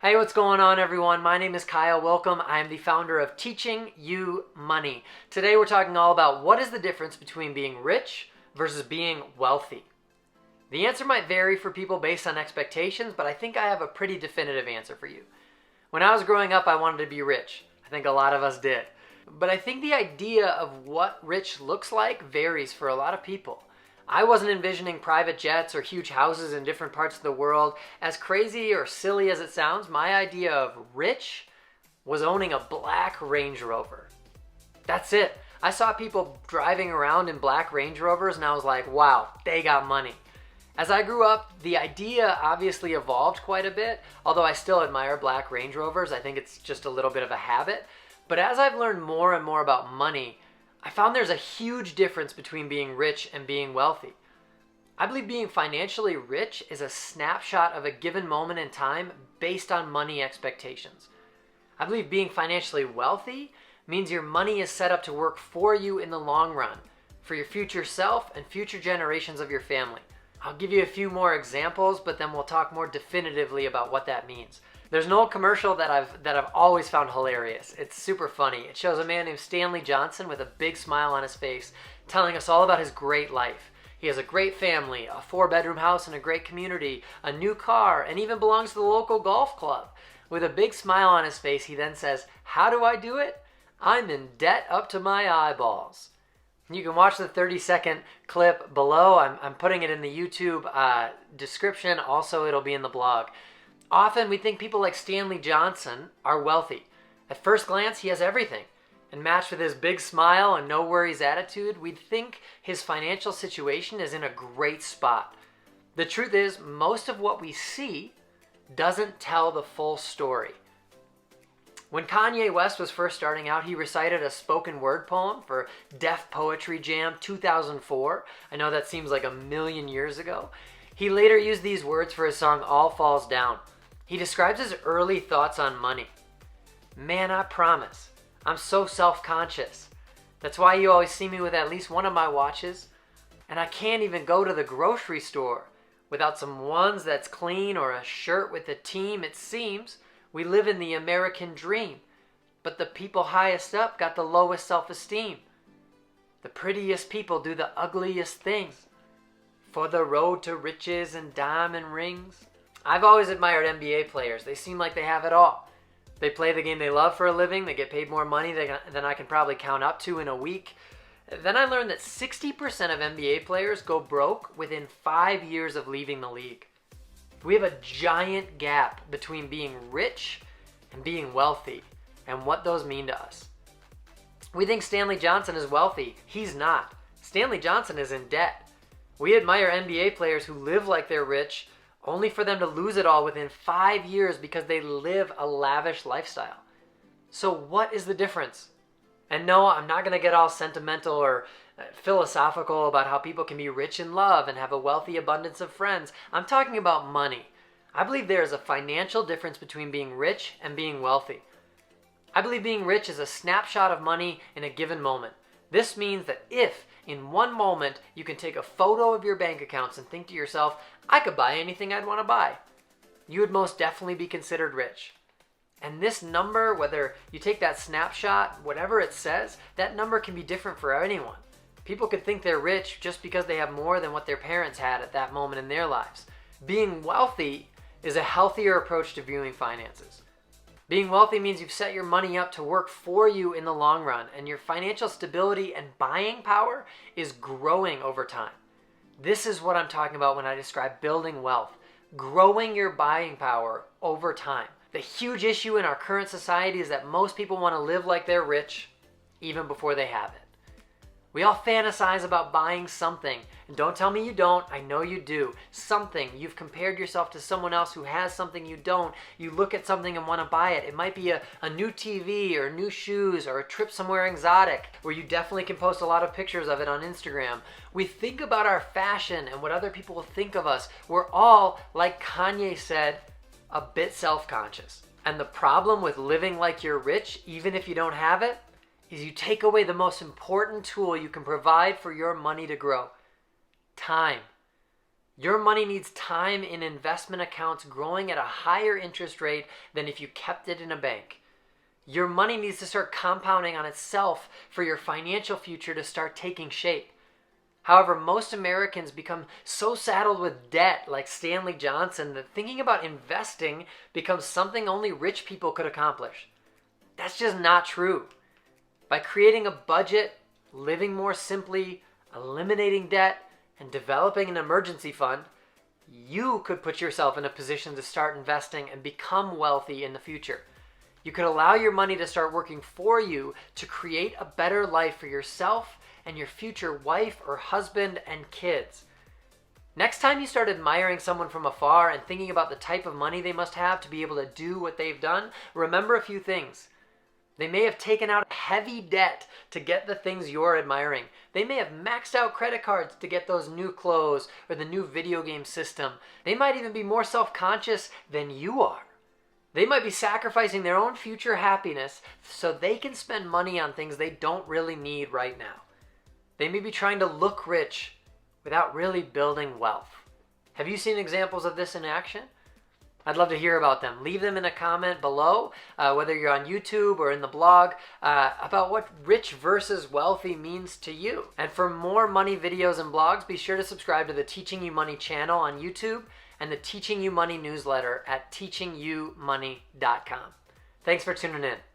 Hey, what's going on, everyone? My name is Kyle. Welcome. I am the founder of Teaching You Money. Today we're talking all about what is the difference between being rich versus being wealthy. The answer might vary for people based on expectations, but I think I have a pretty definitive answer for you. When I was growing up, I wanted to be rich. I think a lot of us did. But I think the idea of what rich looks like varies for a lot of people. I wasn't envisioning private jets or huge houses in different parts of the world. As crazy or silly as it sounds, my idea of rich was owning a black Range Rover. That's it. I saw people driving around in black Range Rovers and I was like, wow, they got money. As I grew up, the idea obviously evolved quite a bit, although I still admire black Range Rovers. I think it's just a little bit of a habit. But as I've learned more and more about money, I found there's a huge difference between being rich and being wealthy. I believe being financially rich is a snapshot of a given moment in time based on money expectations. I believe being financially wealthy means your money is set up to work for you in the long run, for your future self and future generations of your family. I'll give you a few more examples, but then we'll talk more definitively about what that means. There's an old commercial that I've always found hilarious. It's super funny. It shows a man named Stanley Johnson with a big smile on his face, telling us all about his great life. He has a great family, a 4-bedroom house in a great community, a new car, and even belongs to the local golf club. With a big smile on his face, he then says, "How do I do it? I'm in debt up to my eyeballs." You can watch the 30-second clip below. I'm putting it in the YouTube description. Also, it'll be in the blog. Often we think people like Stanley Johnson are wealthy. At first glance, he has everything. And matched with his big smile and no worries attitude, we'd think his financial situation is in a great spot. The truth is, most of what we see doesn't tell the full story. When Kanye West was first starting out, he recited a spoken word poem for Def Poetry Jam 2004. I know that seems like a million years ago. He later used these words for his song All Falls Down. He describes his early thoughts on money. "Man, I promise, I'm so self-conscious. That's why you always see me with at least one of my watches. And I can't even go to the grocery store without some ones that's clean or a shirt with a team. It seems we live in the American dream, but the people highest up got the lowest self-esteem. The prettiest people do the ugliest things for the road to riches and diamond rings." I've always admired NBA players. They seem like they have it all. They play the game they love for a living. They get paid more money than I can probably count up to in a week. Then I learned that 60% of NBA players go broke within 5 years of leaving the league. We have a giant gap between being rich and being wealthy and what those mean to us. We think Stanley Johnson is wealthy. He's not. Stanley Johnson is in debt. We admire NBA players who live like they're rich, only for them to lose it all within 5 years because they live a lavish lifestyle. So what is the difference? And no, I'm not going to get all sentimental or philosophical about how people can be rich in love and have a wealthy abundance of friends. I'm talking about money. I believe there is a financial difference between being rich and being wealthy. I believe being rich is a snapshot of money in a given moment. This means that if in one moment you can take a photo of your bank accounts and think to yourself, I could buy anything I'd want to buy, you would most definitely be considered rich. And this number, whether you take that snapshot, whatever it says, that number can be different for anyone. People could think they're rich just because they have more than what their parents had at that moment in their lives. Being wealthy is a healthier approach to viewing finances. Being wealthy means you've set your money up to work for you in the long run, and your financial stability and buying power is growing over time. This is what I'm talking about when I describe building wealth, growing your buying power over time. The huge issue in our current society is that most people want to live like they're rich even before they have it. We all fantasize about buying something. And don't tell me you don't. I know you do. Something. You've compared yourself to someone else who has something you don't. You look at something and want to buy it. It might be a new TV or new shoes or a trip somewhere exotic where you definitely can post a lot of pictures of it on Instagram. We think about our fashion and what other people will think of us. We're all, like Kanye said, a bit self-conscious. And the problem with living like you're rich, even if you don't have it, is you take away the most important tool you can provide for your money to grow. Time. Your money needs time in investment accounts growing at a higher interest rate than if you kept it in a bank. Your money needs to start compounding on itself for your financial future to start taking shape. However, most Americans become so saddled with debt, like Stanley Johnson, that thinking about investing becomes something only rich people could accomplish. That's just not true. By creating a budget, living more simply, eliminating debt, and developing an emergency fund, you could put yourself in a position to start investing and become wealthy in the future. You could allow your money to start working for you to create a better life for yourself and your future wife or husband and kids. Next time you start admiring someone from afar and thinking about the type of money they must have to be able to do what they've done, remember a few things. They may have taken out heavy debt to get the things you're admiring. They may have maxed out credit cards to get those new clothes or the new video game system. They might even be more self-conscious than you are. They might be sacrificing their own future happiness so they can spend money on things they don't really need right now. They may be trying to look rich without really building wealth. Have you seen examples of this in action? I'd love to hear about them. Leave them in a comment below, whether you're on YouTube or in the blog, about what rich versus wealthy means to you. And for more money videos and blogs, be sure to subscribe to the Teaching You Money channel on YouTube and the Teaching You Money newsletter at teachingyoumoney.com. Thanks for tuning in.